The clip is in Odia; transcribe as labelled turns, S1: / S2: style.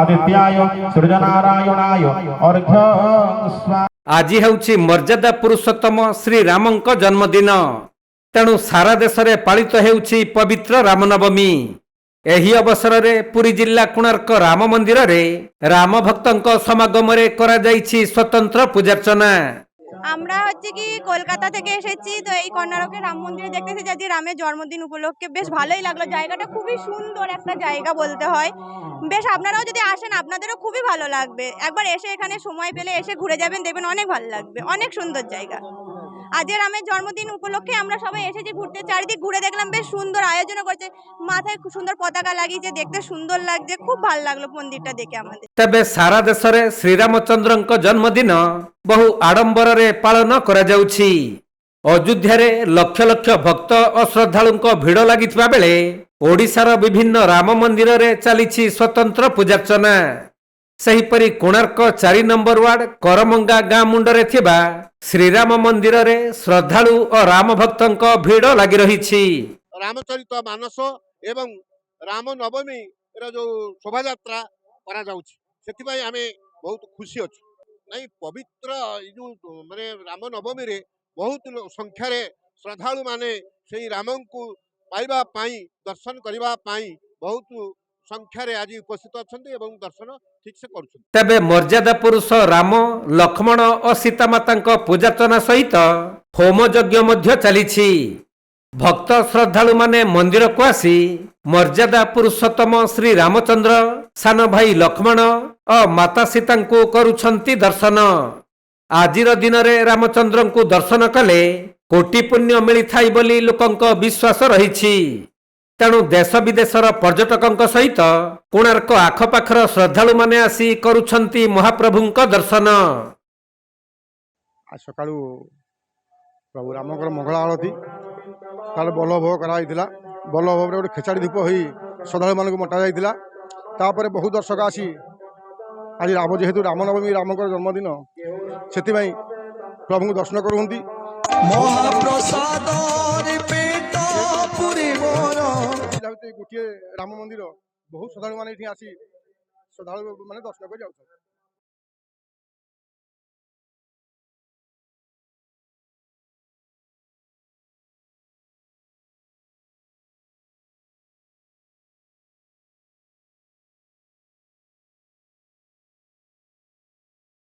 S1: आदित्याय सूर्यनारायणाय अर्घ्यं स्वाहा।
S2: আজি ହେଉଛି ମର୍ଯ୍ୟାଦା ପୁରୁଷୋତ୍ତମ ଶ୍ରୀ ରାମଙ୍କ ଜନ୍ମଦିନ। ତେଣୁ ସାରା ଦେଶରେ ପାଳିତ ହେଉଛି ପବିତ୍ର ରାମନବମୀ। ଏହି ଅବସରରେ ପୁରୀ ଜିଲ୍ଲା କୋଣାର୍କ ରାମ ମନ୍ଦିରରେ ରାମ ଭକ୍ତଙ୍କ ସମାଗମରେ କରାଯାଇଛି ସ୍ୱତନ୍ତ୍ର ପୂଜାର୍ଚ୍ଚନା।
S3: আমরা হচ্ছে কি কলকাতা থেকে এসেছি, তো এই কর্ণাটকের রাম মন্দিরে দেখতে এসেছি আজকে রামের জন্মদিন উপলক্ষে। বেশ ভালোই লাগলো, জায়গাটা খুবই সুন্দর একটা জায়গা বলতে হয়। বেশ আপনারাও যদি আসেন আপনাদেরও খুবই ভালো লাগবে। একবার এসে এখানে সময় পেলে এসে ঘুরে যাবেন, দেখবেন অনেক ভালো লাগবে, অনেক সুন্দর জায়গা। আজ রামের জন্মদিন উপলক্ষে আমরা সবাই এসেছি ঘুরতে, চারিদিক ঘুরে দেখলাম বেশ সুন্দর আয়োজন করেছে, মাথায় খুব সুন্দর পতাকা লাগিয়েছে, দেখতে সুন্দর লাগছে, খুব ভালো লাগলো মন্দিরটা দেখে আমাদের।
S2: ତେବେ ସାରା ଦେଶରେ ଶ୍ରୀରାମଚନ୍ଦ୍ରଙ୍କ ଜନ୍ମଦିନ ବହୁ ଆଡମ୍ବରରେ ପାଳନ କରାଯାଉଛି। ଅଯୋଧ୍ୟାରେ ଲକ୍ଷ ଲକ୍ଷ ଭକ୍ତ ଓ ଶ୍ରଦ୍ଧାଳୁଙ୍କ ଭିଡ଼ ଲାଗିଥିବା ବେଳେ ଓଡ଼ିଶାର ବିଭିନ୍ନ ରାମ ମନ୍ଦିରରେ ଚାଲିଛି ସ୍ୱତନ୍ତ୍ର ପୂଜାର୍ଚ୍ଚନା। ସେହିପରି କୋଣାର୍କ 4 ନମ୍ବର ୱାର୍ଡ କରମଙ୍ଗା ଗାଁ ମୁଣ୍ଡରେ ଥିବା ଶ୍ରୀରାମ ମନ୍ଦିରରେ ଶ୍ରଦ୍ଧାଳୁ ଓ ରାମ ଭକ୍ତଙ୍କ ଭିଡ଼ ଲାଗି ରହିଛି।
S4: ରାମଚରିତ ମାନସ ଏବଂ ରାମ ନବମୀ जो शोभायात्रा करा जाउछि, ସେଥିପାଇଁ ଆମେ ବହୁତ ଖୁସି ଅଛୁ। ନାଇଁ ପବିତ୍ର ଏ ଯୋଉ ମାନେ ରାମ ନବମୀ ରେ ବହୁତ ସଂଖ୍ୟାରେ ଶ୍ରଦ୍ଧାଳୁ ମାନେ ସେଇ ରାମଙ୍କୁ ପାଇବା ପାଇଁ ଦର୍ଶନ କରିବା ପାଇଁ ବହୁତ ସଂଖ୍ୟାରେ ଆଜି ଉପସ୍ଥିତ ଅଛନ୍ତି ଏବଂ ଦର୍ଶନ ଠିକ ସେ କରୁଛନ୍ତି।
S2: ତେବେ ମର୍ଯ୍ୟାଦା ପୁରୁଷ ରାମ ଲକ୍ଷ୍ମଣ ଓ ସୀତାମାତାଙ୍କ ପୂଜାର୍ଚ୍ଚନା ସହିତ ହୋମ ଯଜ୍ଞ ମଧ୍ୟ ଚାଲିଛି। ଭକ୍ତ ଶ୍ରଦ୍ଧାଳୁ ମାନେ ମନ୍ଦିରକୁ ଆସି ମର୍ଯ୍ୟାଦା ପୁରୁଷୋତ୍ତମ ଶ୍ରୀ ରାମଚନ୍ଦ୍ର, ସାନ ଭାଇ ଲକ୍ଷ୍ମଣ ଓ ମାତା ସୀତାଙ୍କୁ କରୁଛନ୍ତି ଦର୍ଶନ। ଆଜିର ଦିନରେ ରାମଚନ୍ଦ୍ରଙ୍କୁ ଦର୍ଶନ କଲେ କୋଟି ପୁଣ୍ୟ ମିଳିଥାଏ ବୋଲି ଲୋକଙ୍କ ବିଶ୍ୱାସ ରହିଛି। ତେଣୁ ଦେଶ ବିଦେଶର ପର୍ଯ୍ୟଟକଙ୍କ ସହିତ କୋଣାର୍କ ଆଖପାଖର ଶ୍ରଦ୍ଧାଳୁ ମାନେ ଆସି କରୁଛନ୍ତି ମହାପ୍ରଭୁଙ୍କ ଦର୍ଶନ।
S5: आज सका प्रभु रामकर मंगला आरती तार बल्लभोग कराइला। बल्लभोग गोटे खेचाड़ी धूप हो श्रद्धा मानक मटा जाइला। तापर बहुत दर्शक आसी आज राम जेहेतु रामनवमी रामकर जन्मदिन से प्रभु दर्शन करुँगी। गोटे राम मंदिर बहुत श्रद्धा मैंने आसी श्रद्धा मैंने दर्शन कर जाऊँ।